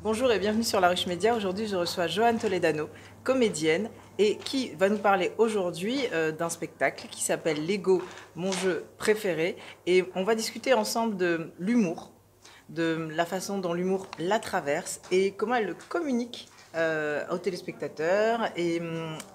Bonjour et bienvenue sur La Ruche Média. Aujourd'hui, je reçois Joanne Toledano, comédienne, et qui va nous parler aujourd'hui d'un spectacle qui s'appelle Lego, mon jeu préféré. Et on va discuter ensemble de l'humour, de la façon dont l'humour la traverse et comment elle le communique aux téléspectateurs. Et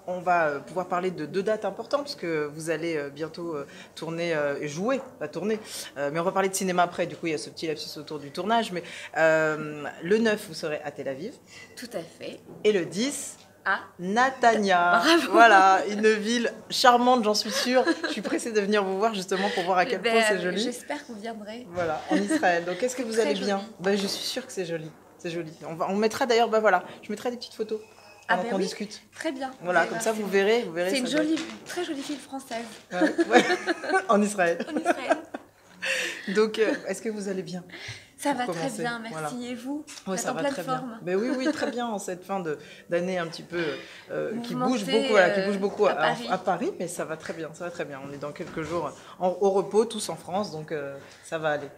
on va pouvoir parler de deux dates importantes parce que vous allez bientôt tourner et jouer, pas tourner, mais on va parler de cinéma après. Du coup, il y a ce petit lapsus autour du tournage. Mais le 9, vous serez à Tel Aviv. Tout à fait. Et le 10, Ah, Natania. bravo. Voilà, une ville charmante, j'en suis sûre. Je suis pressée de venir vous voir justement pour voir à quel point c'est joli. J'espère que vous viendrez. Voilà, en Israël. Donc, est-ce que vous Très allez bien? joli. Je suis sûre que c'est joli. C'est joli. On mettra d'ailleurs, voilà, je mettrai des petites photos pendant qu'on oui, discute. très bien. Voilà, comme ça vous verrez. C'est une ça doit très jolie ville française. Ouais. En Israël. En Israël. Donc, est-ce que vous allez bien? Ça Pour va très commencer. bien, merci. Voilà. Et vous? Oui, ça va très bien. Ben oui, très bien en cette fin d'année un petit peu qui bouge beaucoup, voilà, qui bouge beaucoup à Paris, mais ça va très bien, ça va très bien. On est dans quelques jours au repos, tous en France, donc ça va aller.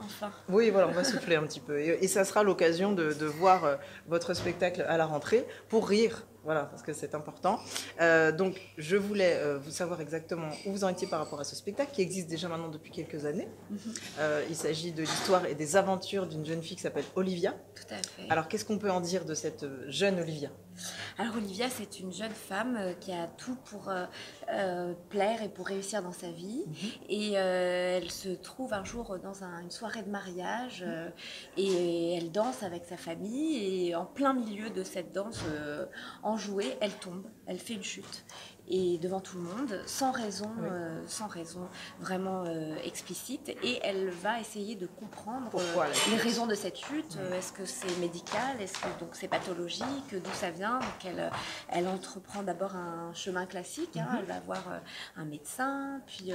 Enfin. Oui, voilà, on va souffler un petit peu. Et ça sera l'occasion de voir votre spectacle à la rentrée pour rire. Voilà, parce que c'est important. Donc, je voulais vous savoir exactement où vous en étiez par rapport à ce spectacle qui existe déjà maintenant depuis quelques années. Il s'agit de l'histoire et des aventures d'une jeune fille qui s'appelle Olivia. Tout à fait. Alors, qu'est-ce qu'on peut en dire de cette jeune Olivia? Alors Olivia, c'est une jeune femme qui a tout pour plaire et pour réussir dans sa vie. Et elle se trouve un jour dans une soirée de mariage et elle danse avec sa famille. Et en plein milieu de cette danse enjouée, elle tombe, elle fait une chute. Et devant tout le monde, sans raison vraiment explicite. Et elle va essayer de comprendre les raisons de cette chute. Est-ce que c'est médical? Est-ce que donc c'est pathologique? D'où ça vient? Donc elle entreprend d'abord un chemin classique. Elle va voir un médecin, puis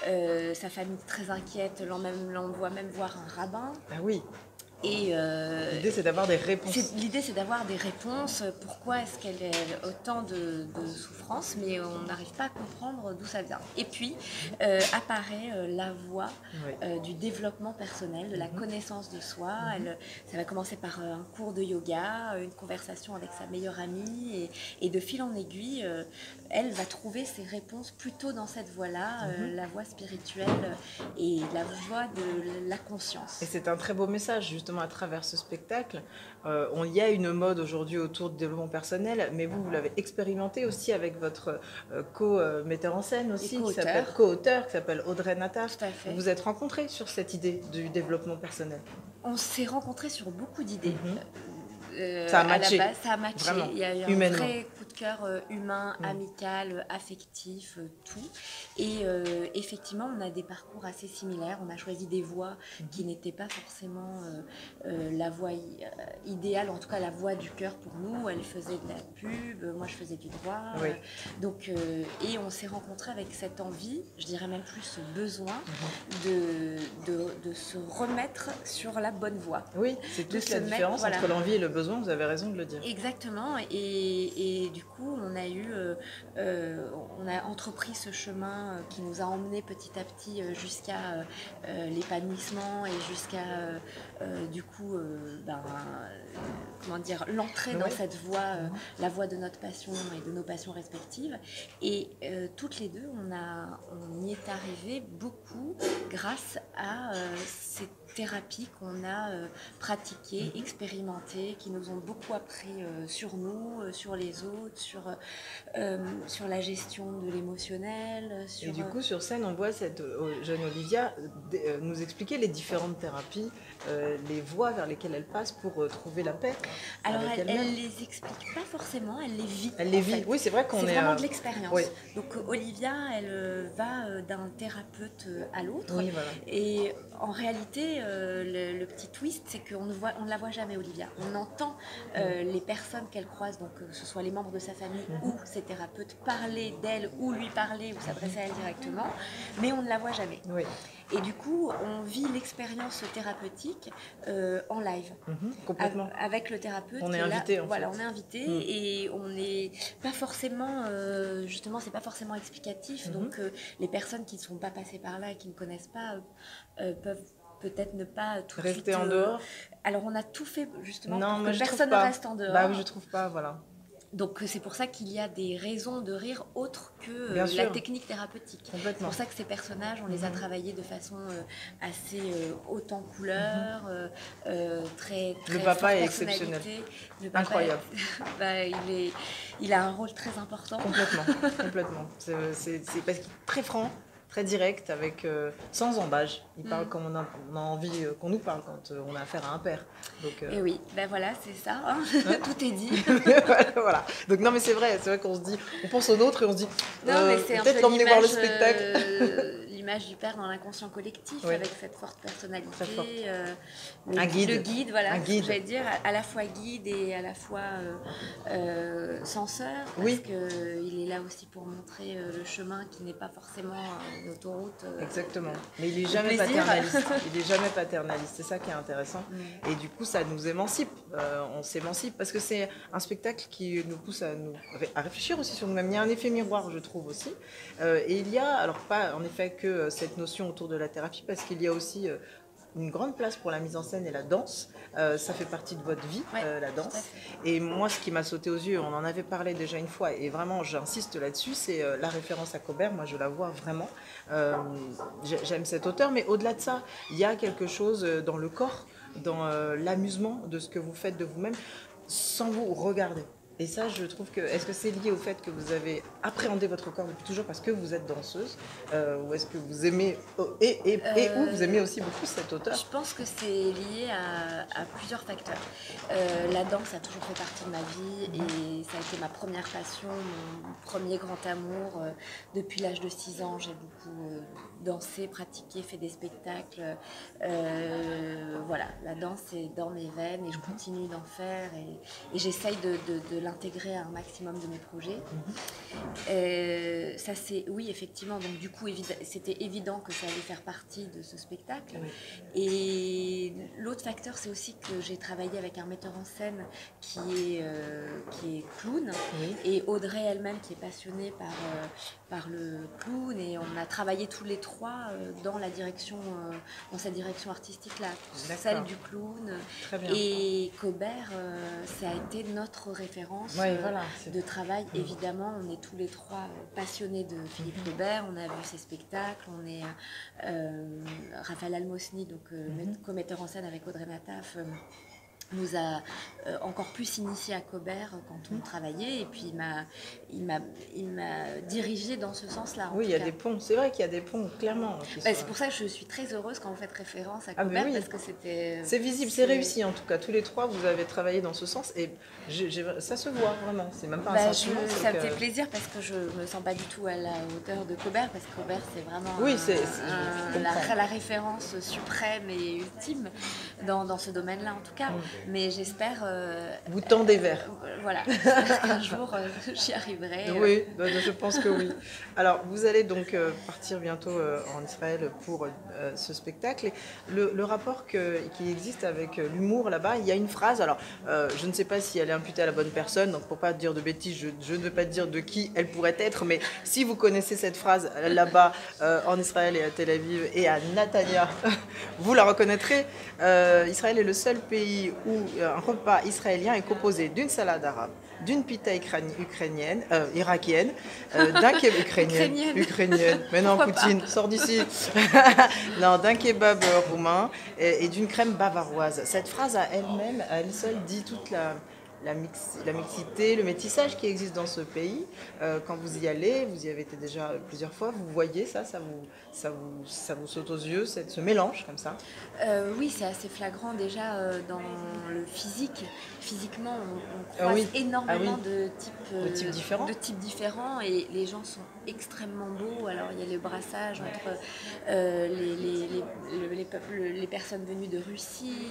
sa famille très inquiète l'envoie même voir un rabbin. Ah oui. Et l'idée, c'est d'avoir des réponses. L'idée, c'est d'avoir des réponses. Pourquoi est-ce qu'elle a autant de souffrance, mais on n'arrive pas à comprendre d'où ça vient. Et puis, apparaît la voie du développement personnel, de la connaissance de soi. Ça va commencer par un cours de yoga, une conversation avec sa meilleure amie, et de fil en aiguille, elle va trouver ses réponses plutôt dans cette voie-là, la voie spirituelle et la voie de la conscience. Et c'est un très beau message, justement, à travers ce spectacle. Il y a une mode aujourd'hui autour du développement personnel, mais vous l'avez expérimenté aussi avec votre co-metteur en scène aussi, co-auteur, qui s'appelle Audrey Nataf. Vous vous êtes rencontrés sur cette idée du développement personnel? On s'est rencontrés sur beaucoup d'idées. Ça a matché. À la base, ça a matché. Vraiment. Il y a eu un vrai coup de cœur humain, amical, affectif, tout. Et effectivement, on a des parcours assez similaires. On a choisi des voies qui n'étaient pas forcément la voie idéale, en tout cas la voie du cœur pour nous. Elle faisait de la pub, moi je faisais du droit. Donc, et on s'est rencontrés avec cette envie, je dirais même plus ce besoin de se remettre sur la bonne voie. Oui, c'est toute la différence entre l'envie et le besoin. Vous avez raison de le dire. Exactement, et du coup on a entrepris ce chemin qui nous a emmenés petit à petit jusqu'à l'épanouissement et jusqu'à l'entrée dans cette voie, la voie de notre passion et de nos passions respectives. Et toutes les deux on y est arrivé beaucoup grâce à ces thérapies qu'on a pratiquées, expérimentées, qui nous ont beaucoup appris sur nous, sur les autres, sur la gestion de l'émotionnel. Et du coup, sur scène, on voit cette jeune Olivia nous expliquer les différentes thérapies, les voies vers lesquelles elle passe pour trouver la paix. Alors, elle les explique pas forcément, elle les vit. Elle les vit, oui, c'est vrai qu'on est... C'est vraiment de l'expérience. Oui. Donc, Olivia, elle va d'un thérapeute à l'autre. Oui, voilà. Et en réalité, le petit twist, c'est qu'on ne la voit jamais, Olivia. On entend les personnes qu'elle croise, donc que ce soit les membres de sa famille ou ses thérapeutes, parler d'elle ou lui parler ou s'adresser à elle directement, mais on ne la voit jamais. Oui. Et du coup, on vit l'expérience thérapeutique en live. Complètement. Avec le thérapeute. On est invité, Voilà, on est invité et on n'est pas forcément, justement, c'est pas forcément explicatif. Donc, les personnes qui ne sont pas passées par là et qui ne connaissent pas peuvent peut-être ne pas tout de Rester suite... en dehors. Alors, on a tout fait justement Non, pour moi, que je trouve personne ne pas. reste en dehors. Bah oui, je trouve pas, voilà. Donc c'est pour ça qu'il y a des raisons de rire autres que Bien la sûr. technique thérapeutique. C'est Complètement. pour ça que ces personnages, on les a travaillés de façon assez haute en couleurs, très, très Le papa forte est personnalité. exceptionnel. Le papa Incroyable. bah, il a un rôle très important. Complètement, complètement. C'est parce qu'il est très franc, très direct, avec, sans embâge. Il parle comme on a envie qu'on nous parle quand on a affaire à un père. Donc, Et oui, ben voilà, c'est ça, hein. Tout est dit. voilà. Donc non mais c'est vrai qu'on se dit, on pense au nôtre et on se dit, Non, mais c'est un peut-être peu l'emmener voir le spectacle. l'image du père dans l'inconscient collectif, Oui. avec cette forte personnalité. Très forte. Un guide. Le guide, voilà, Un guide. j'allais dire, à la fois guide et à la fois censeur, parce Oui. qu'il est là aussi pour montrer le chemin qui n'est pas forcément une autoroute. Exactement. Mais il est jamais paternaliste. Il est jamais paternaliste. C'est ça qui est intéressant. Et du coup, ça nous émancipe. On s'émancipe parce que c'est un spectacle qui nous pousse à réfléchir aussi sur nous-mêmes. Il y a un effet miroir, je trouve aussi. Et il y a, alors pas en effet que cette notion autour de la thérapie, parce qu'il y a aussi une grande place pour la mise en scène et la danse. Ça fait partie de votre vie, la danse. Et moi, ce qui m'a sauté aux yeux, on en avait parlé déjà une fois, et vraiment, j'insiste là-dessus, c'est la référence à Cobert. Moi, je la vois vraiment. J'aime cet auteur, mais au-delà de ça, il y a quelque chose dans le corps, dans l'amusement de ce que vous faites de vous-même, sans vous regarder. Et ça, je trouve que... Est-ce que c'est lié au fait que vous avez appréhendé votre corps depuis toujours parce que vous êtes danseuse, ou est-ce que vous aimez... ou vous aimez aussi beaucoup cet auteur? Je pense que c'est lié à plusieurs facteurs. La danse a toujours fait partie de ma vie et ça a été ma première passion, mon premier grand amour. Depuis l'âge de 6 ans, j'ai beaucoup dansé, pratiqué, fait des spectacles. Voilà, la danse est dans mes veines et je continue d'en faire et j'essaye de l'intégrer à un maximum de mes projets. Ça c'est, oui, effectivement, donc du coup c'était évident que ça allait faire partie de ce spectacle. Et l'autre facteur, c'est aussi que j'ai travaillé avec un metteur en scène qui est clown, et Audrey elle-même qui est passionnée par le clown, et on a travaillé tous les trois dans sa direction artistique là, celle du clown. Et Cobert, ça a été notre référence de travail. Évidemment, on est tous les trois passionnés de Philippe Cobert, on a vu ses spectacles, on est Raphaël Almosny, donc co-metteur en scène avec Audrey Nataf, nous a encore plus initié à Cobert quand on travaillait, et puis il m'a dirigé dans ce sens-là. Oui, il y a des ponts, c'est vrai qu'il y a des ponts, clairement. C'est pour ça que je suis très heureuse quand vous faites référence à Cobert, parce que c'était... C'est visible, c'est réussi en tout cas, tous les trois, vous avez travaillé dans ce sens, et ça se voit vraiment, c'est même pas un sentiment. Ça me fait plaisir parce que je me sens pas du tout à la hauteur de Cobert, parce que Cobert c'est vraiment la référence suprême et ultime dans ce domaine-là en tout cas. Mais j'espère... vous tendez vers. Voilà, j'espère qu'un jour j'y arriverai. Oui, je pense que oui. Alors, vous allez donc partir bientôt en Israël pour ce spectacle. Et le rapport qui existe avec l'humour là-bas, il y a une phrase, alors je ne sais pas si elle est imputée à la bonne personne, donc pour pas dire de bêtises, je ne veux pas dire de qui elle pourrait être, mais si vous connaissez cette phrase là-bas en Israël et à Tel Aviv et à Natania, vous la reconnaîtrez. Israël est le seul pays où un repas israélien est composé d'une salade arabe, d'une pita irakienne, d'un kebab ukrainienne. Mais non, Poutine, sors d'ici. Non, d'un kebab roumain et d'une crème bavaroise. Cette phrase à elle-même, à elle seule, dit toute la mixité, le métissage qui existe dans ce pays. Quand vous y allez, vous y avez été déjà plusieurs fois, vous voyez ça vous saute aux yeux, ce mélange comme ça. Oui, c'est assez flagrant déjà dans le physique. Physiquement, on croise énormément de types différents, et les gens sont extrêmement beaux. Alors il y a le brassage entre les personnes venues de Russie,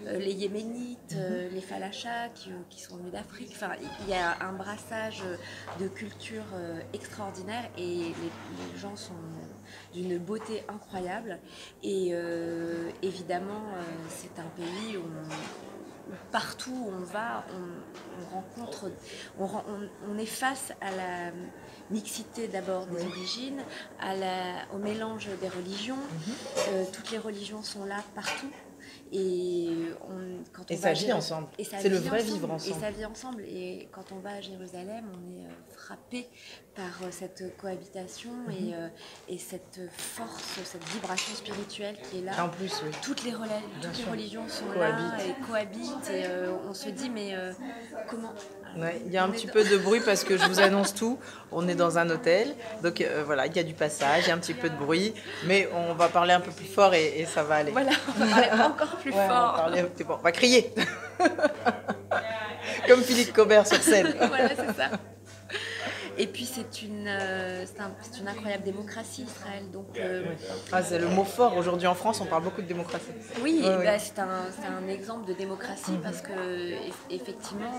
les Yéménites, les Falachas qui sont venus d'Afrique. Enfin, il y a un brassage de culture extraordinaire, et les gens sont d'une beauté incroyable. Et évidemment, c'est un pays où partout où on va, on rencontre, on est face à la mixité d'abord des origines, au mélange des religions. Toutes les religions sont là partout. Et ça vit ensemble. C'est le vrai vivre ensemble. Et ça vit ensemble. Et quand on va à Jérusalem, on est frappé par cette cohabitation et cette force, cette vibration spirituelle qui est là. En plus, oui. Toutes les religions sont là et cohabitent. Et on se dit, mais comment... Ouais, il y a un petit peu de bruit parce que je vous annonce tout. On est dans un hôtel, donc voilà, il y a du passage, il y a un petit peu de bruit, mais on va parler un peu plus fort et ça va aller. Voilà, on va parler encore plus fort. On va crier, comme Philippe Cobert sur scène. Voilà, c'est ça. Et puis c'est une incroyable démocratie, Israël. Donc, c'est le mot fort. Aujourd'hui en France, on parle beaucoup de démocratie. Oui, c'est un exemple de démocratie parce que effectivement,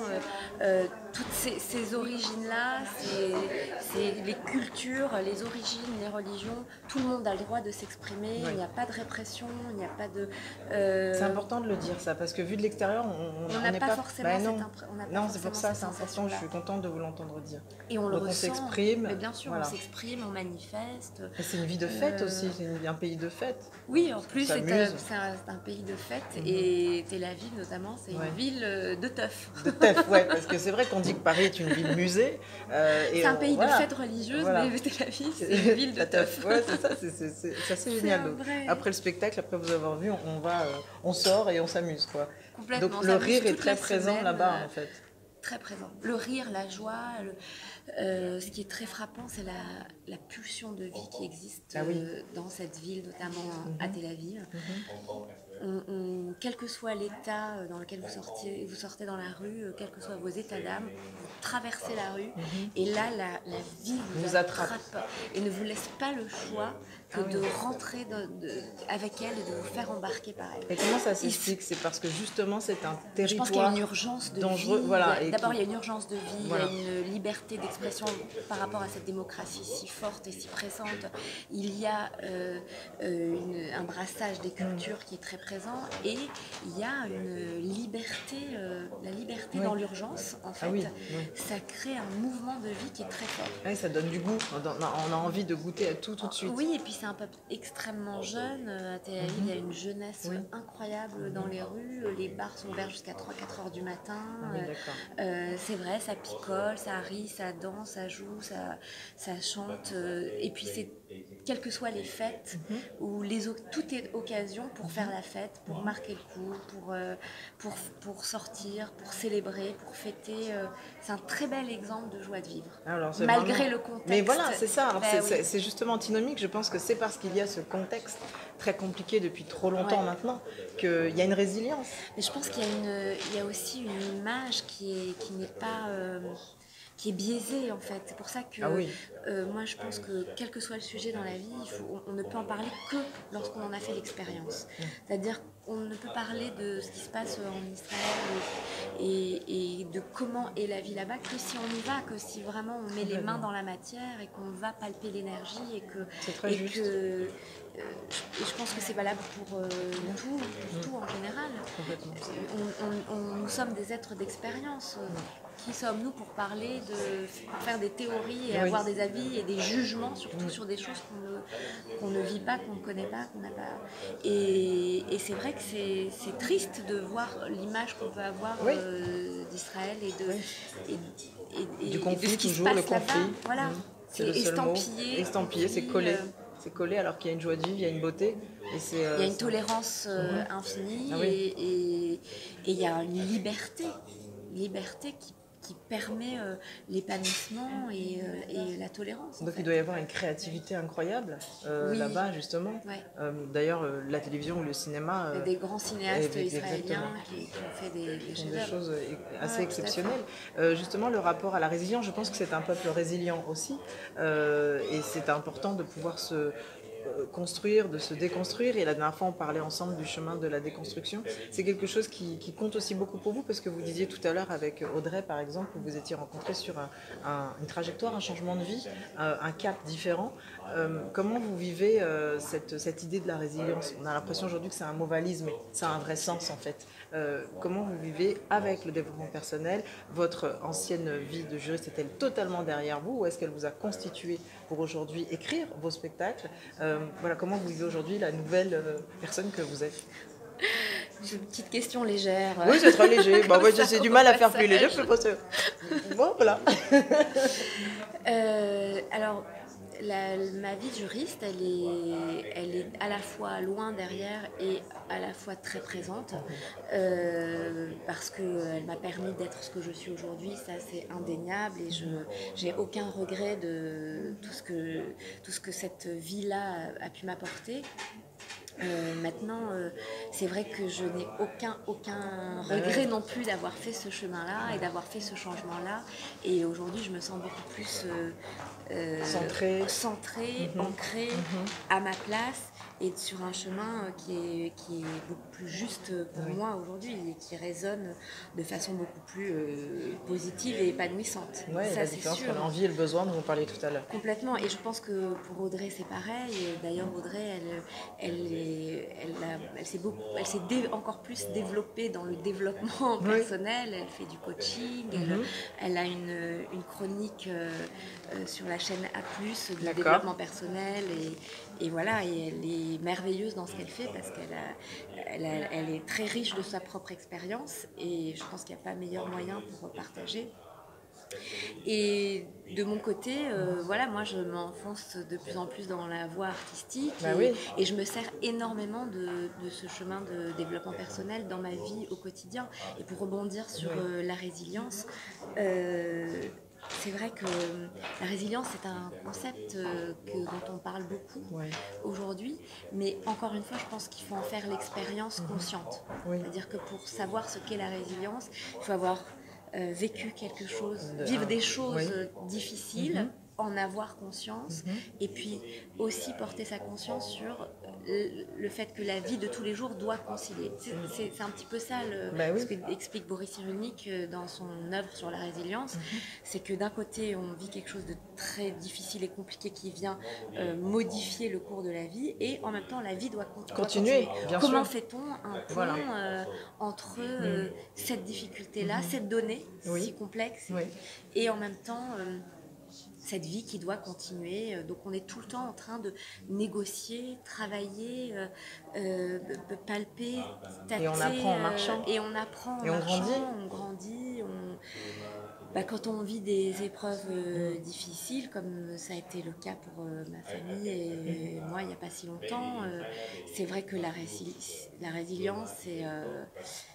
toutes ces origines-là, c'est les cultures, les origines, les religions, tout le monde a le droit de s'exprimer. Il n'y a pas de répression, il n'y a pas de... C'est important de le dire ça, parce que vu de l'extérieur, on n'a pas forcément... non, c'est pour ça, c'est important. Je suis contente de vous l'entendre dire. Et on le ressent. On s'exprime. Mais bien sûr, on s'exprime, on manifeste. Et c'est une vie de fête aussi, c'est un pays de fête. Oui, en plus, c'est un pays de fête. Et Tel Aviv, notamment, c'est une ville de teuf. De teuf, ouais, parce que c'est vrai qu'on dit que Paris est une ville musée. C'est un pays de fête religieuse, mais Tel Aviv, c'est une ville de teuf. Ouais, c'est ça, c'est assez génial. Donc, après le spectacle, après vous avoir vu, on sort et on s'amuse, quoi. Complètement. Donc le rire est très présent là-bas, en fait. Très présent. Le rire, la joie, ce qui est très frappant, c'est la pulsion de vie qui existe dans cette ville, notamment à Tel Aviv. Quel que soit l'état dans lequel vous sortez dans la rue, quels que soient vos états d'âme, vous traversez la rue et là, la vie vous attrape et ne vous laisse pas le choix que de rentrer avec elle et de vous faire embarquer par elle. Et comment ça s'explique? C'est parce que justement, c'est un territoire je pense qu'il y a une urgence de dangereux. Vie. Voilà, d'abord, il y a une urgence de vie, il y a une liberté d'expression par rapport à cette démocratie si forte et si pressante. Il y a un brassage des cultures qui est très présent et il y a une liberté, la liberté dans l'urgence, en fait. Ça crée un mouvement de vie qui est très fort. Oui, ça donne du goût. On a envie de goûter à tout de suite. Oui, et puis c'est un peuple extrêmement jeune. À Tel Aviv, il y a une jeunesse incroyable dans les rues. Les bars sont ouverts jusqu'à 3-4 heures du matin. C'est vrai, ça picole, ça rit, ça danse, ça joue, ça chante. Et puis c'est quelles que soient les fêtes, où tout est occasion pour faire la fête, pour marquer le coup, pour sortir, pour célébrer, pour fêter. C'est un très bel exemple de joie de vivre, malgré le contexte. Mais voilà, c'est ça. Alors c'est justement antinomique. Je pense que c'est parce qu'il y a ce contexte très compliqué depuis trop longtemps maintenant qu'il y a une résilience. Mais je pense qu'il y a aussi une image qui n'est pas... qui est biaisée en fait. C'est pour ça que moi je pense que quel que soit le sujet dans la vie, on ne peut en parler que lorsqu'on en a fait l'expérience. C'est-à-dire qu'on ne peut parler de ce qui se passe en Israël et de comment est la vie là-bas que si on y va, que si vraiment on met les mains dans la matière et qu'on va palper l'énergie et que... C'est très juste. Et je pense que c'est valable pour tout en général. Nous sommes des êtres d'expérience. Qui sommes-nous pour parler, pour faire des théories et avoir des avis et des jugements, surtout sur des choses qu'on ne vit pas, qu'on ne connaît pas, qu'on n'a pas. Et c'est vrai que c'est triste de voir l'image qu'on peut avoir d'Israël et du conflit, de ce qui toujours se passe le conflit. Là-bas. Voilà. C'est estampillé, c'est collé. C'est collé alors qu'il y a une joie de vivre, il y a une beauté. Il y a une tolérance infinie et il y a une liberté qui permet l'épanouissement et la tolérance. Donc il doit y avoir une créativité incroyable là-bas, justement. D'ailleurs, la télévision ou le cinéma... Il y a des grands cinéastes israéliens qui ont fait des choses assez exceptionnelles. Justement, le rapport à la résilience, je pense que c'est un peuple résilient aussi. Et c'est important de pouvoir construire, de se déconstruire. Et la dernière fois, on parlait ensemble du chemin de la déconstruction. C'est quelque chose qui compte aussi beaucoup pour vous, parce que vous disiez tout à l'heure avec Audrey, par exemple, que vous étiez rencontrés sur une trajectoire, un changement de vie, un cap différent. Comment vous vivez cette idée de la résilience? On a l'impression aujourd'hui que c'est un mot valise, mais ça a un vrai sens en fait. Comment vous vivez avec le développement personnel? Votre ancienne vie de juriste est-elle totalement derrière vous, ou est-ce qu'elle vous a constitué pour aujourd'hui écrire vos spectacles? Voilà, comment vous vivez aujourd'hui la nouvelle personne que vous êtes? J'ai une petite question légère. Oui, c'est très léger. Bah, j'ai du mal à faire plus léger, je peux pas. Bon, voilà. Alors, ma vie de juriste, elle est à la fois loin derrière et à la fois très présente, parce qu'elle m'a permis d'être ce que je suis aujourd'hui, ça c'est indéniable, et je n'ai aucun regret de tout ce que cette vie-là a pu m'apporter. Maintenant, c'est vrai que je n'ai aucun regret non plus d'avoir fait ce chemin-là et d'avoir fait ce changement-là. Et aujourd'hui, je me sens beaucoup plus centrée, ancrée, à ma place, et sur un chemin qui est beaucoup plus juste pour moi aujourd'hui, et qui résonne de façon beaucoup plus positive et épanouissante. Oui, la différence entre l'envie et le besoin dont vous parliez tout à l'heure. Complètement. Et je pense que pour Audrey, c'est pareil. D'ailleurs, Audrey, elle s'est encore plus développée dans le développement personnel. Elle fait du coaching, elle a une chronique sur la chaîne A+, du développement personnel, et voilà, et elle est merveilleuse dans ce qu'elle fait, parce elle est très riche de sa propre expérience, et je pense qu'il n'y a pas meilleur moyen pour partager. Et de mon côté, voilà, moi je m'enfonce de plus en plus dans la voie artistique, et je me sers énormément de ce chemin de développement personnel dans ma vie au quotidien. Et pour rebondir sur la résilience, c'est vrai que la résilience, c'est un concept dont on parle beaucoup aujourd'hui, mais encore une fois, je pense qu'il faut en faire l'expérience consciente. C'est-à-dire que pour savoir ce qu'est la résilience, il faut avoir vécu quelque chose, vivre des choses difficiles, en avoir conscience, et puis aussi porter sa conscience sur le fait que la vie de tous les jours doit concilier. C'est un petit peu ça ce qu'explique Boris Cyrulnik dans son œuvre sur la résilience. C'est que d'un côté, on vit quelque chose de très difficile et compliqué qui vient modifier le cours de la vie, et en même temps, la vie doit continuer. Comment fait-on un pont entre cette difficulté-là, cette donnée si complexe, et en même temps cette vie qui doit continuer? Donc on est tout le temps en train de négocier, travailler, palper, tâter. Et on apprend en marchant. Et on apprend en marchant, on grandit. Quand on vit des épreuves difficiles, comme ça a été le cas pour ma famille et moi il n'y a pas si longtemps, c'est vrai que la résilience,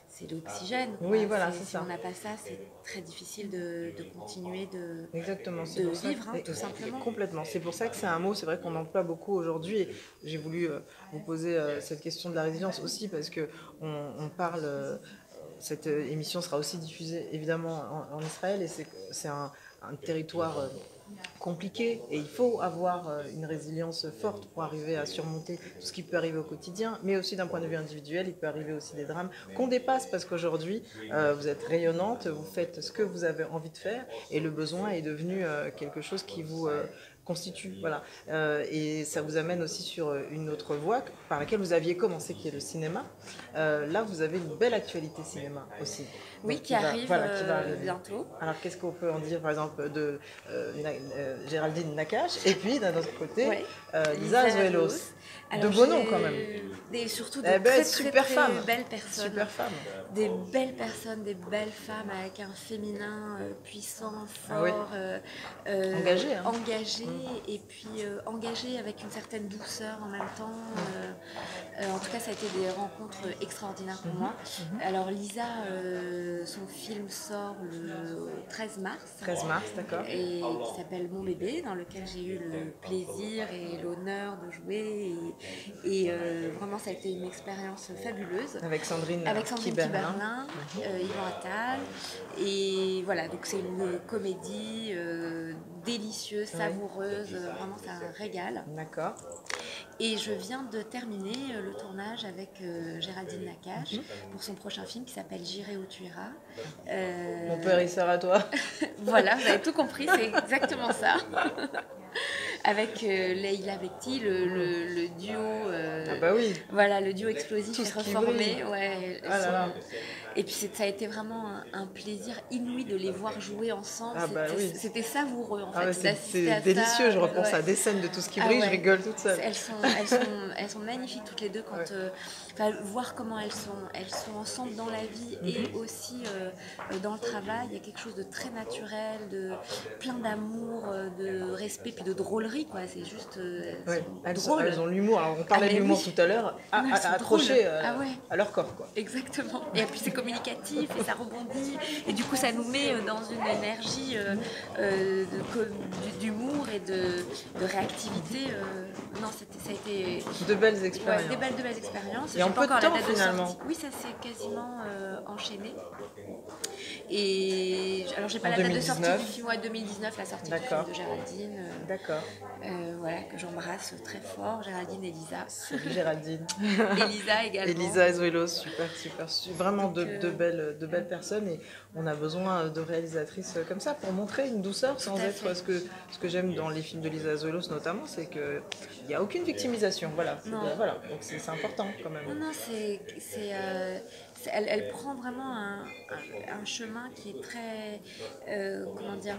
c'est l'oxygène. Oui, voilà, c'est si ça. Si on n'a pas ça, c'est très difficile de continuer de vivre, tout simplement. Complètement. C'est pour ça que c'est un mot, c'est vrai qu'on emploie beaucoup aujourd'hui. Et j'ai voulu vous poser cette question de la résilience aussi, parce qu'on parle... cette émission sera aussi diffusée évidemment en Israël, et c'est un territoire compliqué, et il faut avoir une résilience forte pour arriver à surmonter tout ce qui peut arriver au quotidien, mais aussi d'un point de vue individuel, il peut arriver aussi des drames qu'on dépasse, parce qu'aujourd'hui vous êtes rayonnante, vous faites ce que vous avez envie de faire, et le besoin est devenu quelque chose qui vous constitue, voilà. Et ça vous amène aussi sur une autre voie par laquelle vous aviez commencé, qui est le cinéma. Là, vous avez une belle actualité cinéma aussi. Oui, donc, qui arrive bientôt. Alors, qu'est-ce qu'on peut en dire, par exemple, de Géraldine Nakache, et puis d'un autre côté, Lisa Azuelos. De beaux noms quand même. Et surtout de très super belles personnes. Super femmes. Des belles personnes, des belles femmes avec un féminin puissant, fort, engagé. Et puis engagé avec une certaine douceur en même temps. En tout cas, ça a été des rencontres extraordinaires pour moi. Alors Lisa, son film sort le 13 mars. 13 mars, d'accord. Et qui s'appelle Mon bébé, dans lequel j'ai eu le plaisir et l'honneur de jouer. Et vraiment, ça a été une expérience fabuleuse. Avec Sandrine Kiberlin, Yvan Attal. Et voilà, donc c'est une comédie délicieuse, savoureuse. Vraiment, c'est un régal. D'accord. Et je viens de terminer le tournage avec Géraldine Nakache pour son prochain film qui s'appelle J'irai où tu iras. Mon père, il sert à toi. Voilà, vous avez tout compris, c'est exactement ça. Avec Leïla Bekti, le duo. Ah bah oui. Voilà, le duo explosif Tout et ce qui reformé. brille. Ouais, Ah là là. Et puis ça a été vraiment un plaisir inouï de les voir jouer ensemble. Ah bah oui. C'était savoureux en fait. Ah ouais, d'assister à c'est délicieux, ça. je repense Ouais. à des scènes de Tout ce qui Ah brille, je ouais. rigole toute seule. Elles sont magnifiques toutes les deux quand voir comment elles sont ensemble dans la vie et aussi dans le travail. Il y a quelque chose de très naturel, de plein d'amour, de respect puis de drôlerie quoi. C'est juste Ouais. drôle. Elles ont l'humour. Alors on parlait de mais l'humour oui. tout à l'heure, Non, elles sont accroché drôles. Ah ouais. à leur corps quoi. Exactement. Et puis c'est communicatif et ça rebondit. Et du coup, ça nous met dans une énergie d'humour et de réactivité. Non, ça a été De belles expériences. ouais, de belles expériences. Et en J'ai pas peu de encore la temps, date de finalement. sortie. Oui, ça s'est quasiment enchaîné. Et alors, j'ai pas En la date de 2019. sortie du film. Ouais, 2019, la sortie du film D'accord. de Géraldine. D'accord. Voilà, que j'embrasse très fort. Géraldine et Elisa. Salut Géraldine. Elisa également. Elisa Azuelos, super. Vraiment de belles personnes et on a besoin de réalisatrices comme ça pour montrer une douceur sans Tout à être fait. ce que j'aime dans les films de Lisa Azuelos notamment, c'est qu'il n'y a aucune victimisation. Voilà, voilà. Donc c'est important quand même. Non, elle prend vraiment un chemin qui est très, comment dire,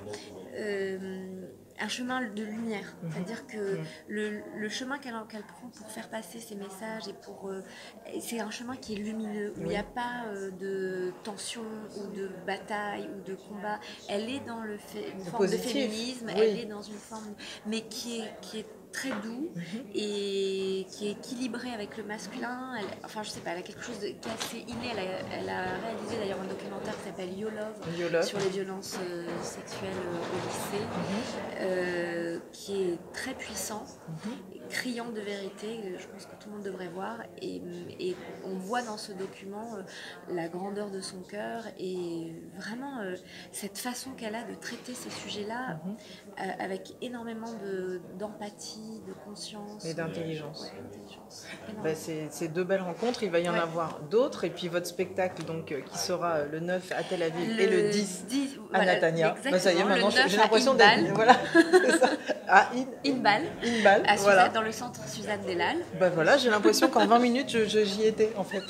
un chemin de lumière. C'est-à-dire que le chemin qu'elle prend pour faire passer ses messages c'est un chemin qui est lumineux, où il n'y a pas de tension ou de bataille ou de combat. Elle est dans une forme positif. de féminisme, Oui. elle est dans une forme, mais qui est très doux et qui est équilibré avec le masculin. Enfin, je sais pas, elle a quelque chose qui est assez inné. Elle a réalisé d'ailleurs un documentaire qui s'appelle You Love sur les violences sexuelles au lycée, qui est très puissant, criant de vérité. Je pense que tout le monde devrait voir. Et on voit dans ce document la grandeur de son cœur et vraiment cette façon qu'elle a de traiter ces sujets-là avec énormément d'empathie, de conscience Et d'intelligence. Ouais, d'intelligence. Ben, c'est deux belles rencontres, il va y en avoir d'autres. Et puis votre spectacle donc, qui sera le 9 à Tel Aviv et le 10 à voilà, Natania. Ben, ça y est, exactement, maintenant le 9 j'ai l'impression à d'être. Inbal. Voilà, c'est ça. À Inbal, Inbal, à voilà. dans le centre Suzanne Delal. Ben voilà, j'ai l'impression qu'en 20 minutes j'y étais en fait.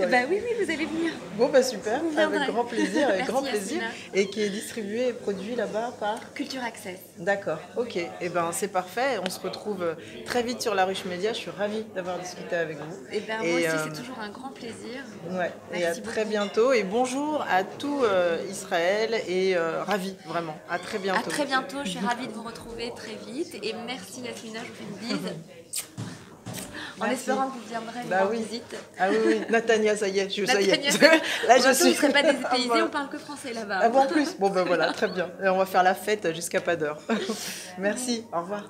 Bah oui, vous allez venir. Bon, bah super, Vous avec viendrez. grand plaisir, avec Merci, grand plaisir. Yasmina. Et qui est distribué et produit là-bas par. Culture Access. D'accord, ok. Et ben c'est parfait. On se retrouve très vite sur La Ruche Média. Je suis ravie d'avoir discuté avec vous. Et ben moi aussi, c'est toujours un grand plaisir. Ouais. Et à Merci très beaucoup. bientôt. Et bonjour à tout Israël. Et ravie, vraiment. À très bientôt. À très bientôt, je suis ravie de vous retrouver très vite. Et merci Yasmina, je vous fais une bise. En Merci. espérant que vous viendrez Bah me rendre oui. visite. Ah oui, oui. Natania, ça y est. Ça y est. Natania, Là, je je suis. ne serais pas dépaysée, Voilà. on parle que français là-bas. Ah bon, en plus. Bon, ben voilà, très bien. Et on va faire la fête jusqu'à pas d'heure. Merci. Au revoir.